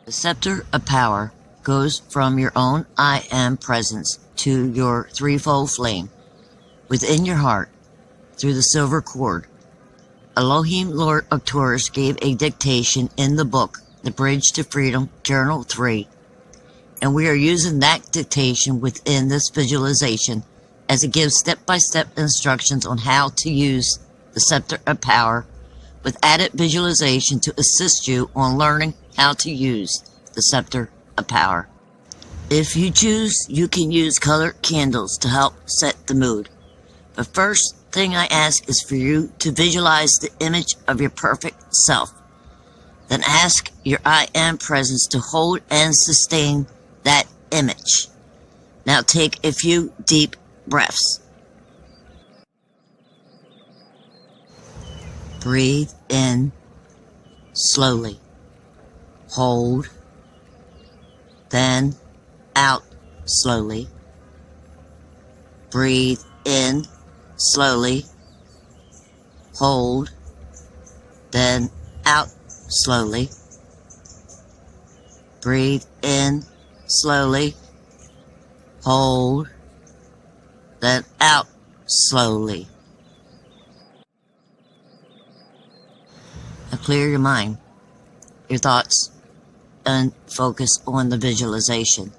The scepter of power goes from your own I am presence to your threefold flame within your heart through the silver cord. Elohim Lord Arcturus gave a dictation in the book, The Bridge to Freedom, Journal 3, and we are using that dictation within this visualization as it gives step-by-step instructions on how to use the scepter of power with added visualization to assist you on learning how to use the scepter of power. If you choose, you can use colored candles to help set the mood. The first thing I ask is for you to visualize the image of your perfect self. Then ask your I am presence to hold and sustain that image. Now take a few deep breaths. Breathe in slowly. Hold. Then out slowly. Breathe in slowly. Hold. Then out slowly. Breathe in slowly. Hold. Then out slowly. Now clear your mind, your thoughts, and focus on the visualization.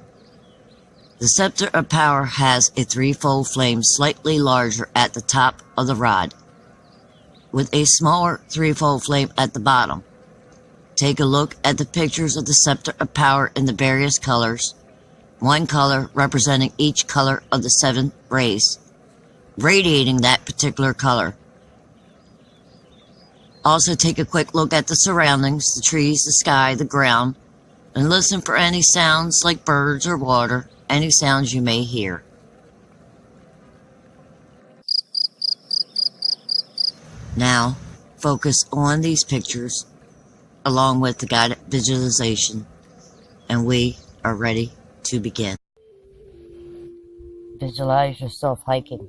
The scepter of power has a threefold flame slightly larger at the top of the rod, with a smaller threefold flame at the bottom. Take a look at the pictures of the scepter of power in the various colors, one color representing each color of the 7 rays, radiating that particular color. Also take a quick look at the surroundings, the trees, the sky, the ground, and listen for any sounds like birds or water, any sounds you may hear. Now, focus on these pictures along with the guided visualization, and we are ready to begin. Visualize yourself hiking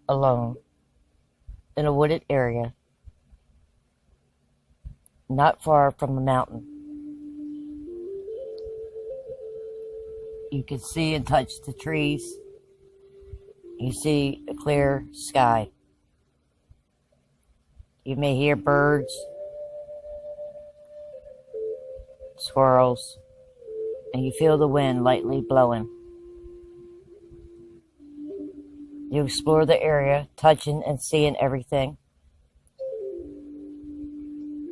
alone in a wooded area not far from a mountain. You can see and touch the trees. You see a clear sky. You may hear birds, squirrels, and you feel the wind lightly blowing. You explore the area, touching and seeing everything.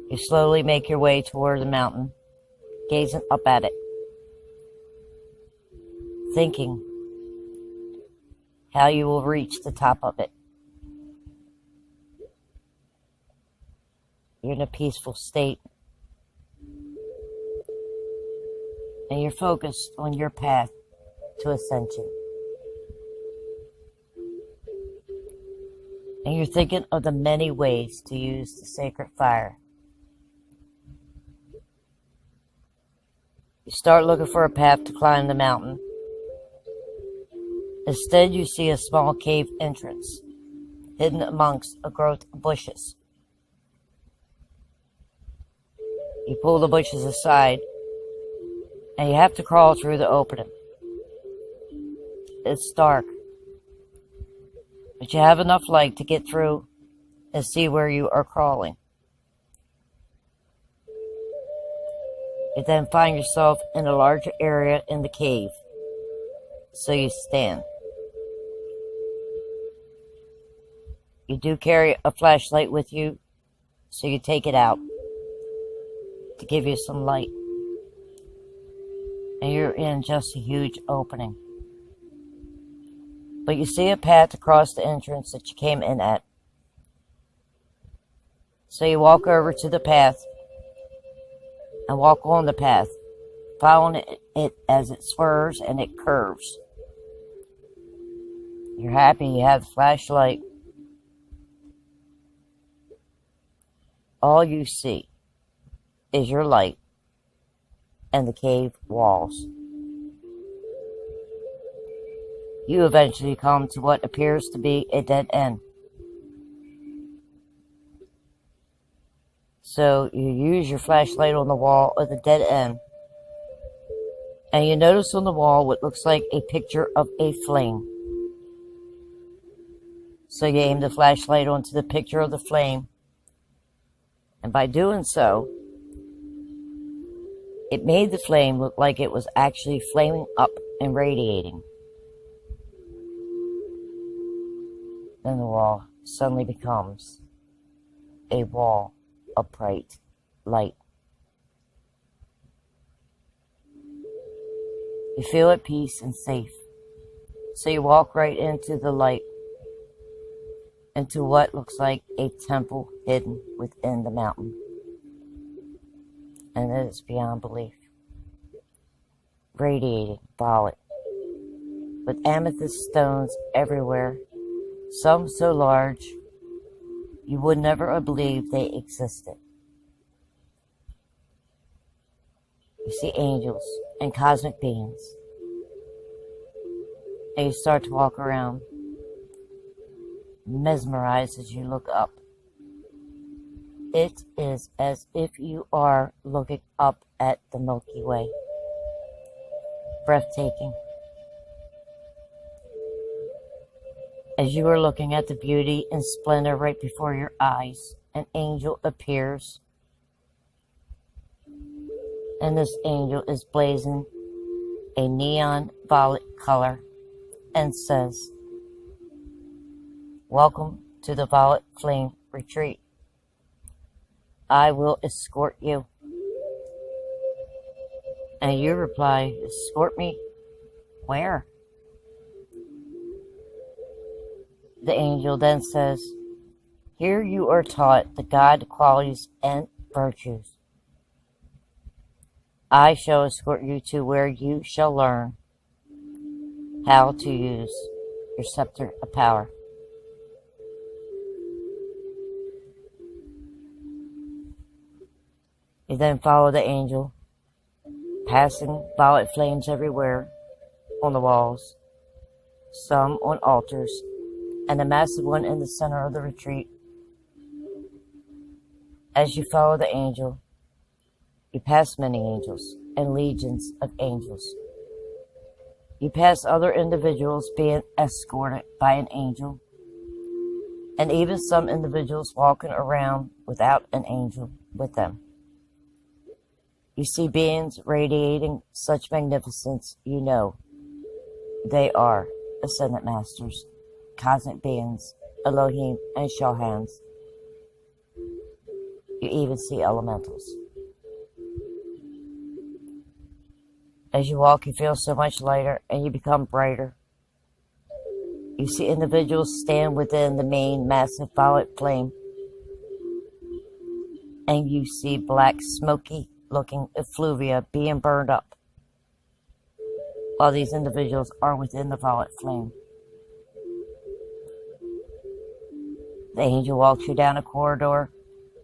You slowly make your way toward the mountain, gazing up at it, thinking how you will reach the top of it. You're in a peaceful state, and you're focused on your path to ascension. And you're thinking of the many ways to use the sacred fire. You start looking for a path to climb the mountain. Instead, you see a small cave entrance, hidden amongst a growth of bushes. You pull the bushes aside, and you have to crawl through the opening. It's dark, but you have enough light to get through and see where you are crawling. You then find yourself in a larger area in the cave, so you stand. You do carry a flashlight with you, so you take it out to give you some light. And you're in just a huge opening. But you see a path across the entrance that you came in at. So you walk over to the path and walk on the path, following it as it swerves and it curves. You're happy you have the flashlight. All you see is your light and the cave walls. You eventually come to what appears to be a dead end. So you use your flashlight on the wall at the dead end, and you notice on the wall what looks like a picture of a flame. So you aim the flashlight onto the picture of the flame, and by doing so, it made the flame look like it was actually flaming up and radiating. Then the wall suddenly becomes a wall of bright light. You feel at peace and safe. So you walk right into the light, into what looks like a temple hidden within the mountain. And it is beyond belief. Radiating violet, with amethyst stones everywhere, some so large you would never have believed they existed. You see angels and cosmic beings, and you start to walk around, mesmerized as you look up. It is as if you are looking up at the Milky Way. Breathtaking. As you are looking at the beauty and splendor right before your eyes, an angel appears. And this angel is blazing a neon violet color and says, "Welcome to the Violet Flame Retreat. I will escort you." And you reply, "Escort me? Where?" The angel then says, "Here you are taught the God qualities and virtues. I shall escort you to where you shall learn how to use your scepter of power." You then follow the angel, passing violet flames everywhere on the walls, some on altars, and a massive one in the center of the retreat. As you follow the angel, you pass many angels and legions of angels. You pass other individuals being escorted by an angel, and even some individuals walking around without an angel with them. You see beings radiating such magnificence, you know they are ascendant masters, cosmic beings, Elohim and Shohans. You even see elementals. As you walk, you feel so much lighter and you become brighter. You see individuals stand within the main massive violet flame, and you see black, smoky looking effluvia being burned up while these individuals are within the violet flame. The angel walks you down a corridor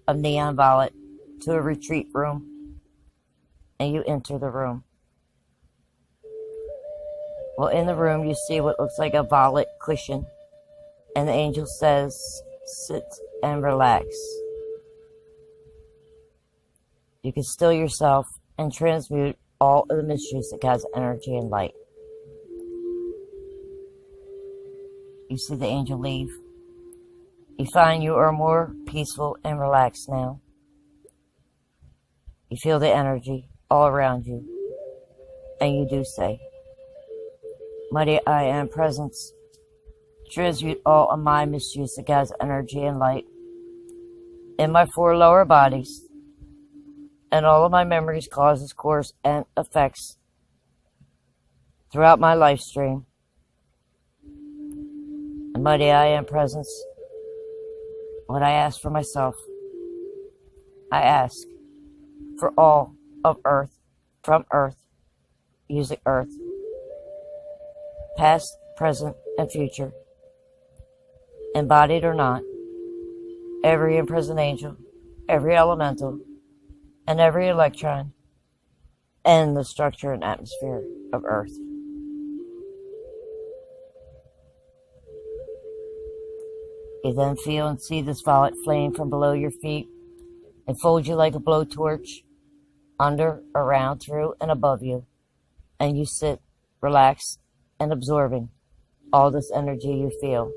of neon violet to a retreat room, and you enter the room. Well, in the room, you see what looks like a violet cushion, and the angel says, "Sit and relax." You can still yourself and transmute all of the mysteries of God's energy and light. You see the angel leave. You find you are more peaceful and relaxed now. You feel the energy all around you, and you do say, "Mighty I Am Presence, transmute all of my misuse of God's energy and light in my 4 lower bodies, and all of my memories, causes, cores, and effects throughout my life stream. And mighty I Am Presence, what I ask for myself, I ask for all of Earth, from Earth, using Earth, past, present, and future, embodied or not, every imprisoned angel, every elemental, and every electron, and the structure and atmosphere of Earth." You then feel and see this violet flame from below your feet It folds you like a blowtorch, under, around, through, and above you. And you sit, relaxed, and absorbing all this energy you feel.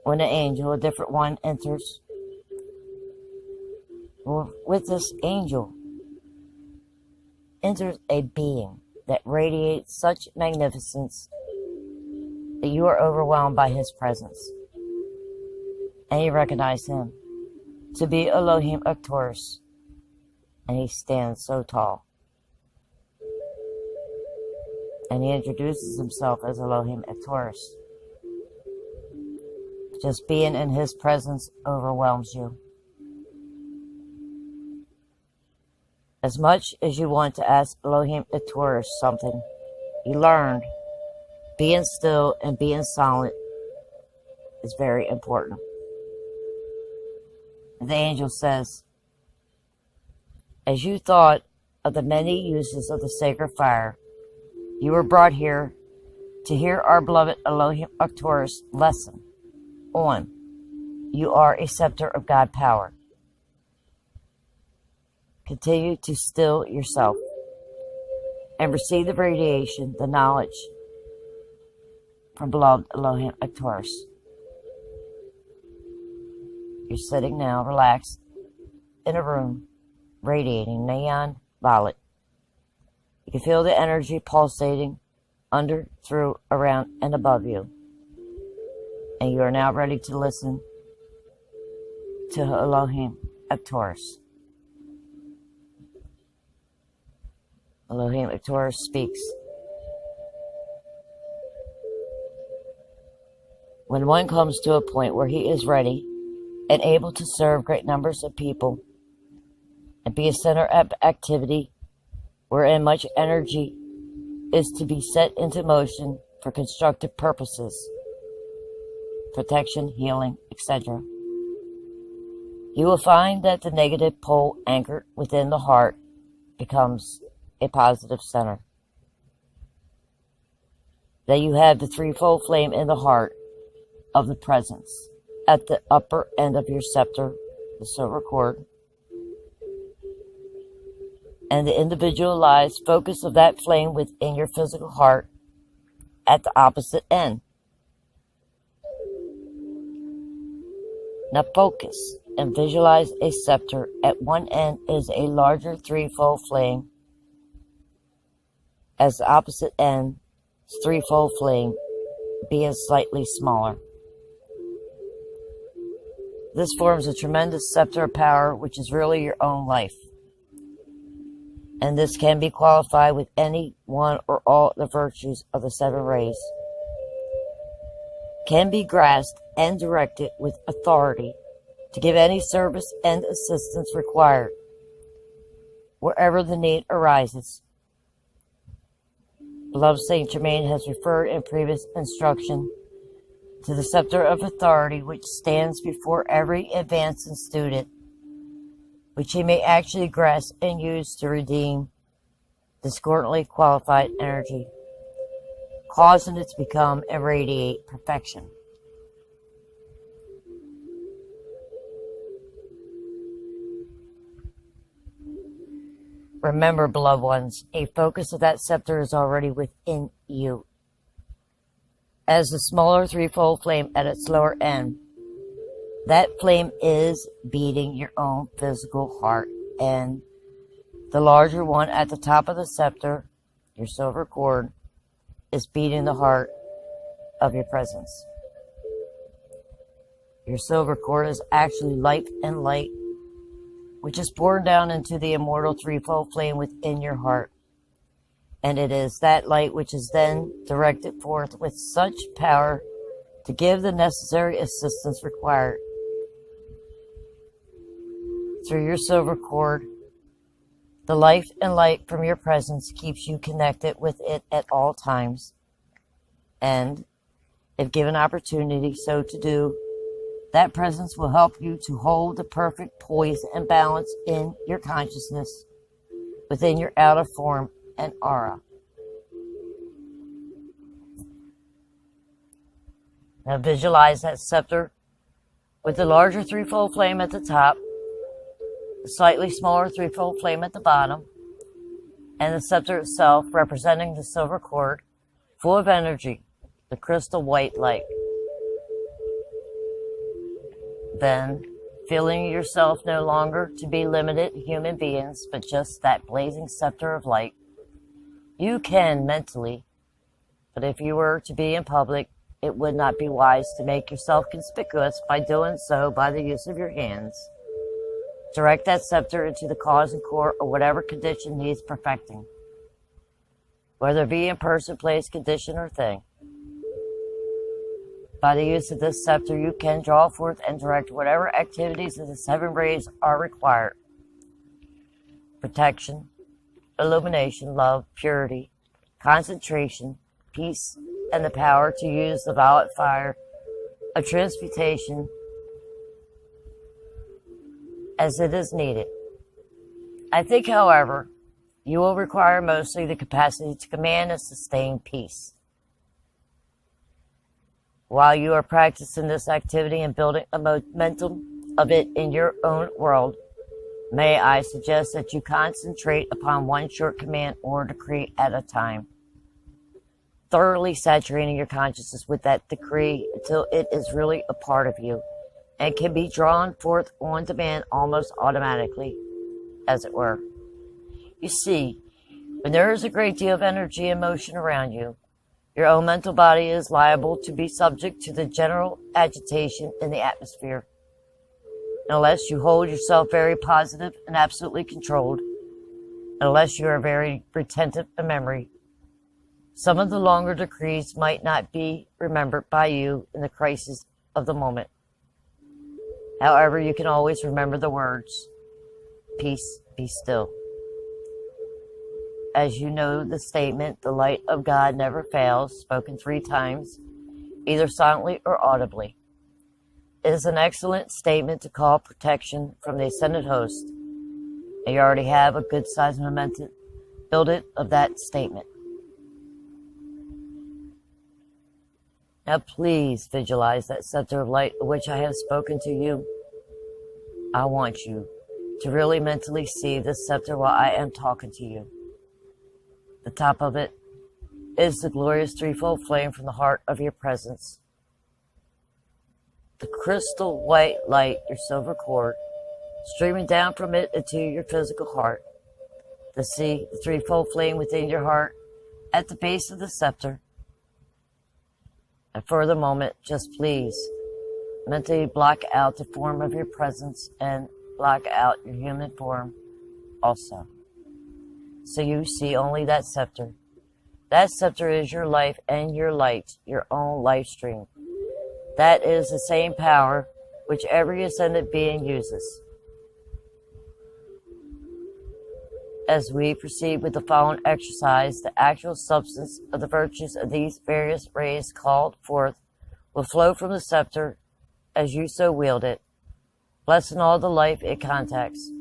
When an angel, a different one, enters, with this angel enters a being that radiates such magnificence that you are overwhelmed by his presence. And you recognize him to be Elohim Arcturus, and he stands so tall. And he introduces himself as Elohim Arcturus. Just being in his presence overwhelms you. As much as you want to ask Elohim Arcturus something, you learned being still and being silent is very important. The angel says, as you thought of the many uses of the sacred fire, you were brought here to hear our beloved Elohim Arcturus lesson on you are a scepter of God power. Continue to still yourself and receive the radiation, the knowledge from beloved Elohim Arcturus. You're sitting now, relaxed, in a room, radiating neon violet. You can feel the energy pulsating under, through, around, and above you. And you are now ready to listen to Elohim Arcturus. Elohim Arcturus speaks. When one comes to a point where he is ready and able to serve great numbers of people and be a center of activity wherein much energy is to be set into motion for constructive purposes, protection, healing, etc., you will find that the negative pole anchored within the heart becomes a positive center. That you have the threefold flame in the heart of the presence at the upper end of your scepter, the silver cord, and the individualized focus of that flame within your physical heart at the opposite end. Now focus and visualize a scepter. At one end is a larger threefold flame, as the opposite end, threefold flame, being slightly smaller. This forms a tremendous scepter of power, which is really your own life. And this can be qualified with any one or all the virtues of the seven rays. Can be grasped and directed with authority to give any service and assistance required, wherever the need arises. Beloved Saint Germain has referred in previous instruction to the scepter of authority which stands before every advancing student, which he may actually grasp and use to redeem discordantly qualified energy, causing it to become and radiate perfection. Remember, beloved ones, a focus of that scepter is already within you. As the smaller threefold flame at its lower end, that flame is beating your own physical heart, and the larger one at the top of the scepter, your silver cord, is beating the heart of your presence. Your silver cord is actually life and light, which is poured down into the immortal threefold flame within your heart. And it is that light which is then directed forth with such power to give the necessary assistance required. Through your silver cord, the life and light from your presence keeps you connected with it at all times. And, if given opportunity so to do, that presence will help you to hold the perfect poise and balance in your consciousness within your outer form and aura. Now visualize that scepter with the larger threefold flame at the top, the slightly smaller threefold flame at the bottom, and the scepter itself representing the silver cord, full of energy, the crystal white light. Then, feeling yourself no longer to be limited human beings, but just that blazing scepter of light, you can mentally, but if you were to be in public, it would not be wise to make yourself conspicuous by doing so by the use of your hands. Direct that scepter into the cause and core of whatever condition needs perfecting, whether it be in person, place, condition, or thing. By the use of this scepter, you can draw forth and direct whatever activities of the 7 rays are required. Protection, illumination, love, purity, concentration, peace, and the power to use the violet fire of transmutation as it is needed. I think, however, you will require mostly the capacity to command and sustain peace. While you are practicing this activity and building a momentum of it in your own world, may I suggest that you concentrate upon one short command or decree at a time, thoroughly saturating your consciousness with that decree until it is really a part of you and can be drawn forth on demand almost automatically, as it were. You see, when there is a great deal of energy and motion around you, your own mental body is liable to be subject to the general agitation in the atmosphere. Unless you hold yourself very positive and absolutely controlled, unless you are very retentive in memory, some of the longer decrees might not be remembered by you in the crisis of the moment. However, you can always remember the words, "Peace, be still." As you know the statement, "The light of God never fails," spoken 3 times, either silently or audibly. It is an excellent statement to call protection from the ascended host, and you already have a good size momentum build it of that statement. Now please visualize that scepter of light of which I have spoken to you. I want you to really mentally see this scepter while I am talking to you. The top of it is the glorious threefold flame from the heart of your presence. The crystal white light, your silver cord, streaming down from it into your physical heart. To see the threefold flame within your heart at the base of the scepter. And for the moment, just please mentally block out the form of your presence and block out your human form also. So you see only that scepter. That scepter is your life and your light, your own life stream. That is the same power which every ascended being uses. As we proceed with the following exercise, the actual substance of the virtues of these various rays called forth will flow from the scepter as you so wield it, blessing all the life it contacts.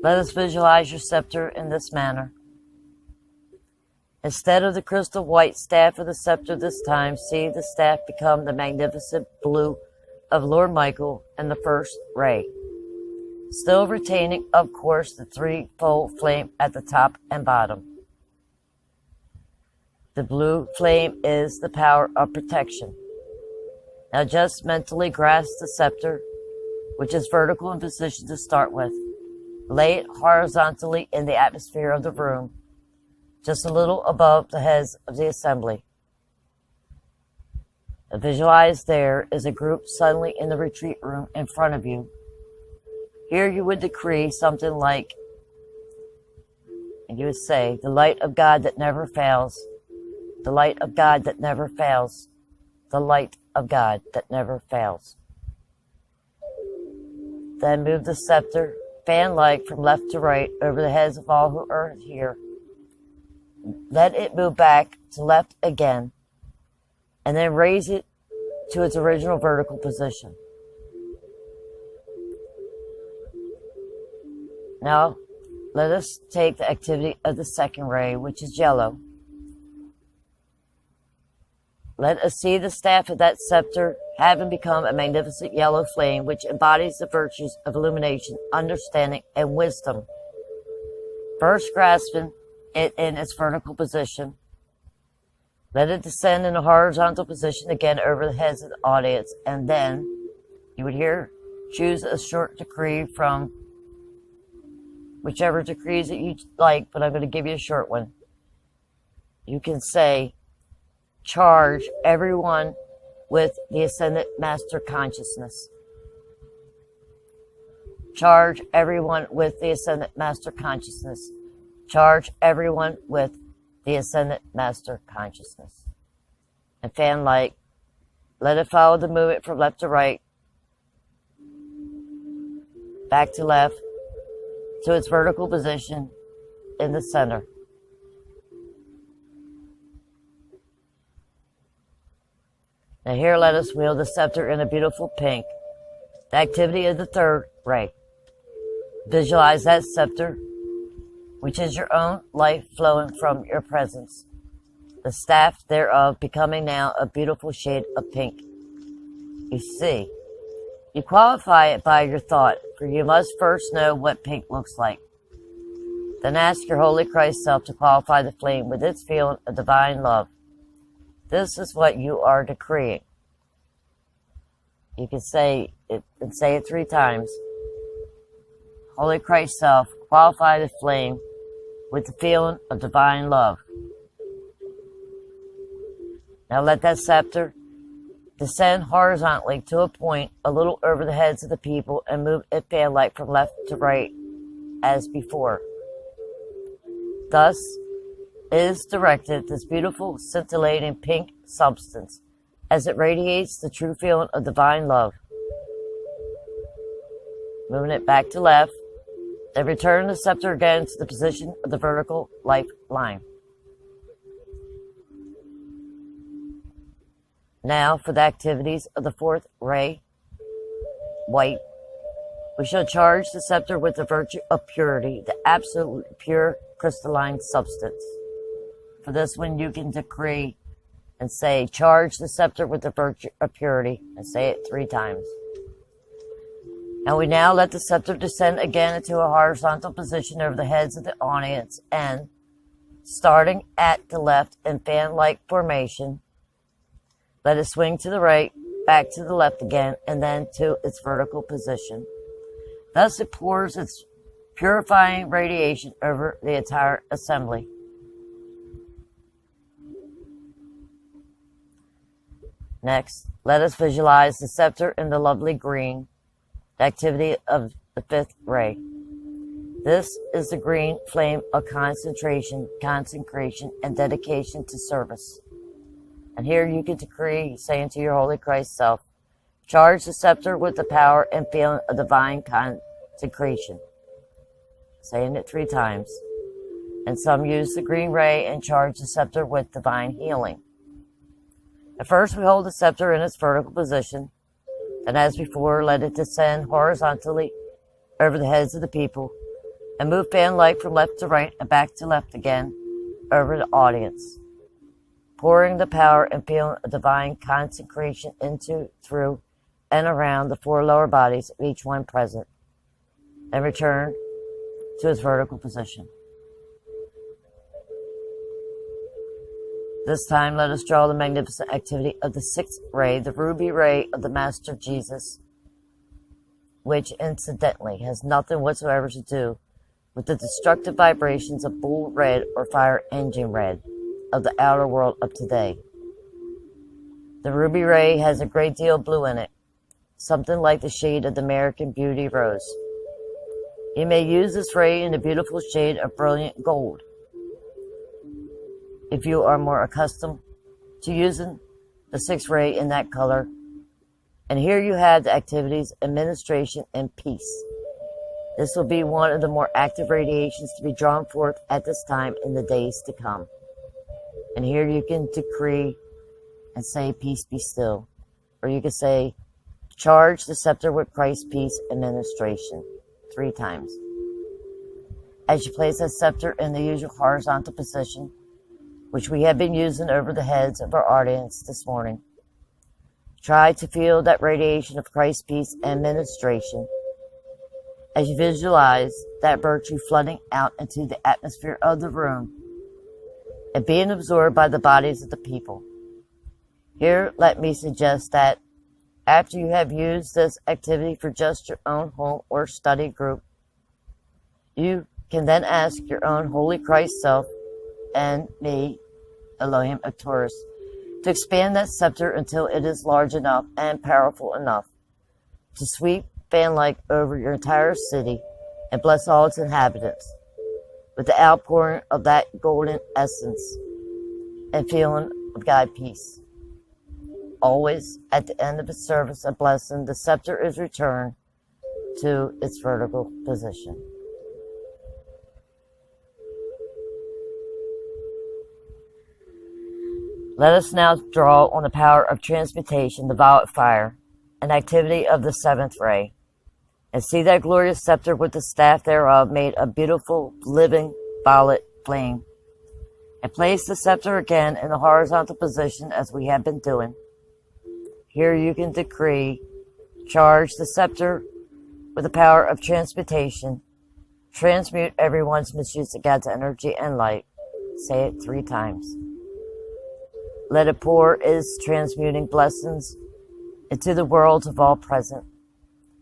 Let us visualize your scepter in this manner. Instead of the crystal white staff of the scepter this time, see the staff become the magnificent blue of Lord Michael and the first ray, still retaining, of course, the threefold flame at the top and bottom. The blue flame is the power of protection. Now just mentally grasp the scepter, which is vertical in position to start with. Lay it horizontally in the atmosphere of the room, just a little above the heads of the assembly. And visualize there is a group suddenly in the retreat room in front of you. Here you would decree something like, and you would say, "The light of God that never fails, the light of God that never fails, the light of God that never fails." Then move the scepter fan-like from left to right over the heads of all who are here. Let it move back to left again, and then raise it to its original vertical position. Now, let us take the activity of the second ray, which is yellow. Let us see the staff of that scepter having become a magnificent yellow flame which embodies the virtues of illumination, understanding, and wisdom. First grasping it in its vertical position, let it descend in a horizontal position again over the heads of the audience, and then you would hear, choose a short decree from whichever decrees that you like, but I'm going to give you a short one. You can say, charge everyone with the Ascended Master Consciousness. Charge everyone with the Ascended Master Consciousness. Charge everyone with the Ascended Master Consciousness. And fan light, let it follow the movement from left to right, back to left, to its vertical position in the center. Now here let us wield the scepter in a beautiful pink, the activity of the third ray. Visualize that scepter, which is your own life flowing from your presence, the staff thereof becoming now a beautiful shade of pink. You see, you qualify it by your thought, for you must first know what pink looks like. Then ask your Holy Christ self to qualify the flame with its feeling of divine love. This is what you are decreeing. You can say it and say it 3 times. Holy Christ self, qualify the flame with the feeling of divine love. Now let that scepter descend horizontally to a point a little over the heads of the people and move it fan-like from left to right as before. Thus is directed this beautiful scintillating pink substance as it radiates the true feeling of divine love. Moving it back to left, then return the scepter again to the position of the vertical life line. Now for the activities of the fourth ray, white. We shall charge the scepter with the virtue of purity, the absolute pure crystalline substance. For this one you can decree and say, charge the scepter with the virtue of purity, and say it 3 times. And we now let the scepter descend again into a horizontal position over the heads of the audience, and starting at the left in fan-like formation, let it swing to the right, back to the left again, and then to its vertical position. Thus it pours its purifying radiation over the entire assembly. Next, let us visualize the scepter in the lovely green, the activity of the 5th ray. This is the green flame of concentration, consecration, and dedication to service. And here you can decree, saying to your Holy Christ self, charge the scepter with the power and feeling of divine consecration. Saying it 3 times. And some use the green ray and charge the scepter with divine healing. At first we hold the scepter in its vertical position, and as before let it descend horizontally over the heads of the people, and move fan-like from left to right and back to left again over the audience, pouring the power and feeling of divine consecration into, through, and around the 4 lower bodies of each one present, and return to its vertical position. This time let us draw the magnificent activity of the 6th ray, the ruby ray of the Master Jesus, which incidentally has nothing whatsoever to do with the destructive vibrations of bull red or fire engine red of the outer world of today. The ruby ray has a great deal of blue in it, something like the shade of the American Beauty rose. You may use this ray in a beautiful shade of brilliant gold, if you are more accustomed to using the 6th ray in that color. And here you have the activities, administration, and peace. This will be one of the more active radiations to be drawn forth at this time in the days to come. And here you can decree and say, peace be still. Or you can say, charge the scepter with Christ's peace administration 3 times. As you place that scepter in the usual horizontal position, which we have been using over the heads of our audience this morning. Try to feel that radiation of Christ's peace and ministration as you visualize that virtue flooding out into the atmosphere of the room and being absorbed by the bodies of the people. Here, let me suggest that after you have used this activity for just your own home or study group, you can then ask your own Holy Christ self and me, Elohim Arcturus, to expand that scepter until it is large enough and powerful enough to sweep fan-like over your entire city and bless all its inhabitants with the outpouring of that golden essence and feeling of God peace. Always, at the end of its service and blessing, the scepter is returned to its vertical position. Let us now draw on the power of transmutation, the violet fire, and activity of the seventh ray, and see that glorious scepter with the staff thereof made a beautiful, living, violet flame. And place the scepter again in the horizontal position as we have been doing. Here you can decree, charge the scepter with the power of transmutation, transmute everyone's misuse of God's energy and light. Say it 3 times. Let it pour its transmuting blessings into the worlds of all present,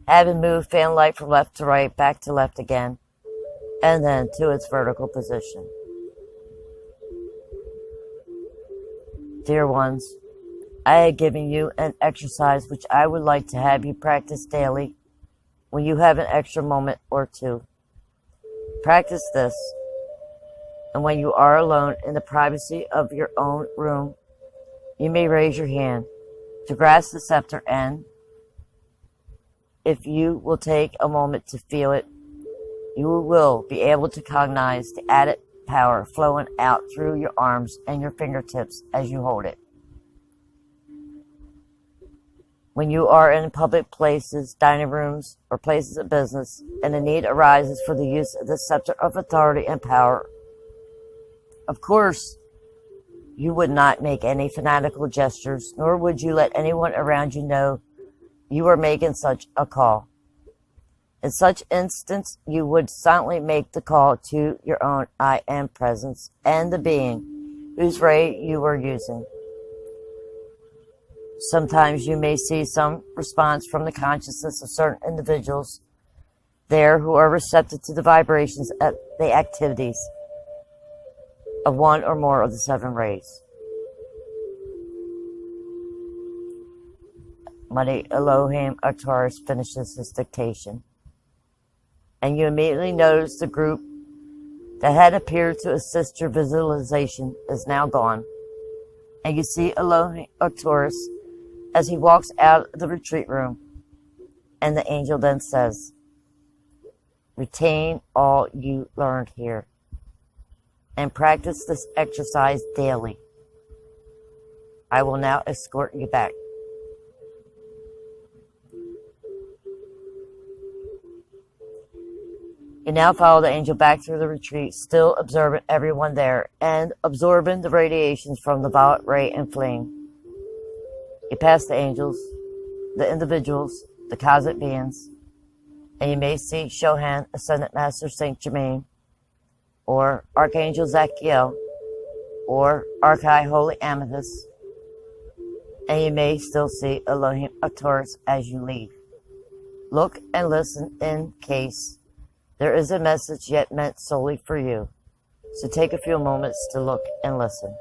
having moved fan light from left to right, back to left again, and then to its vertical position. Dear ones, I have given you an exercise which I would like to have you practice daily when you have an extra moment or two. Practice this, and when you are alone in the privacy of your own room, you may raise your hand to grasp the scepter, and if you will take a moment to feel it, you will be able to cognize the added power flowing out through your arms and your fingertips as you hold it. When you are in public places, dining rooms, or places of business, and the need arises for the use of the scepter of authority and power, of course, you would not make any fanatical gestures, nor would you let anyone around you know you are making such a call. In such instance, you would silently make the call to your own I Am presence and the being whose ray you are using. Sometimes you may see some response from the consciousness of certain individuals there who are receptive to the vibrations at the activities of one or more of the 7 rays. By Elohim Arcturus finishes his dictation, and you immediately notice the group that had appeared to assist your visualization is now gone, and you see Elohim Arcturus as he walks out of the retreat room, and the angel then says, "Retain all you learned here, and practice this exercise daily. I will now escort you back." You now follow the angel back through the retreat, still observing everyone there, and absorbing the radiations from the violet ray and flame. You pass the angels, the individuals, the cosmic beings, and you may see Shohan, Ascendant Master Saint Germain, or Archangel Zachiel, or Archai Holy Amethyst, and you may still see Elohim Arcturus as you leave. Look and listen in case there is a message yet meant solely for you, so take a few moments to look and listen.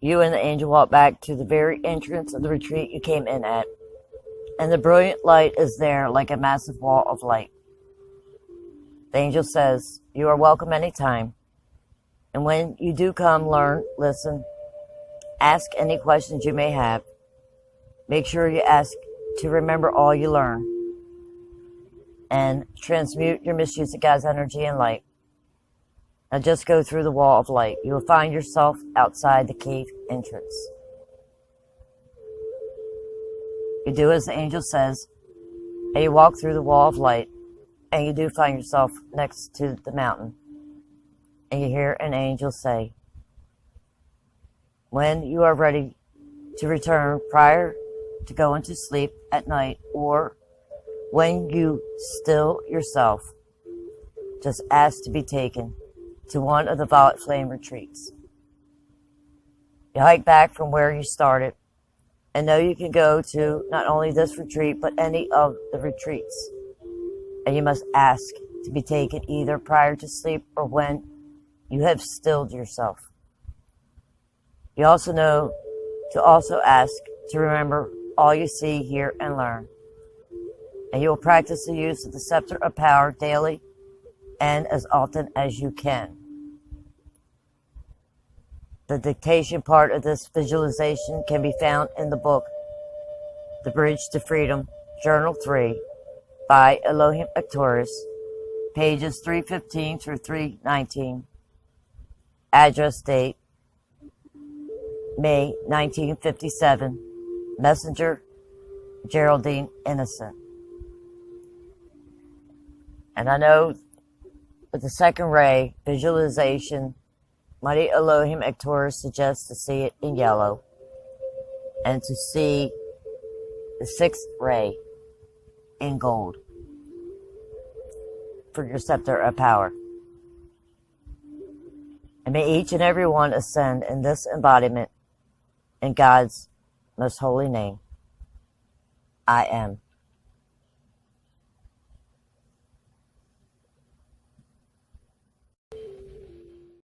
You and the angel walk back to the very entrance of the retreat you came in at, and the brilliant light is there like a massive wall of light. The angel says, "You are welcome anytime. And when you do come, learn, listen, ask any questions you may have. Make sure you ask to remember all you learn, and transmute your misuse of God's energy and light. Now just go through the wall of light. You will find yourself outside the cave entrance." You do as the angel says, and you walk through the wall of light, and you do find yourself next to the mountain. And you hear an angel say, "When you are ready to return prior to going to sleep at night, or when you still yourself, just ask to be taken to one of the Violet Flame retreats." You hike back from where you started, and know you can go to not only this retreat, but any of the retreats. And you must ask to be taken either prior to sleep or when you have stilled yourself. You also know to also ask to remember all you see, hear, and learn. And you will practice the use of the Scepter of Power daily and as often as you can. The dictation part of this visualization can be found in the book, The Bridge to Freedom, Journal 3, by Elohim Arcturus, pages 315 through 319. Address date, May 1957. Messenger, Geraldine Innocente. And I know with the second ray visualization, Mighty Elohim Arcturus suggests to see it in yellow, and to see the sixth ray in gold for your Scepter of Power. And may each and every one ascend in this embodiment in God's most holy name. I am.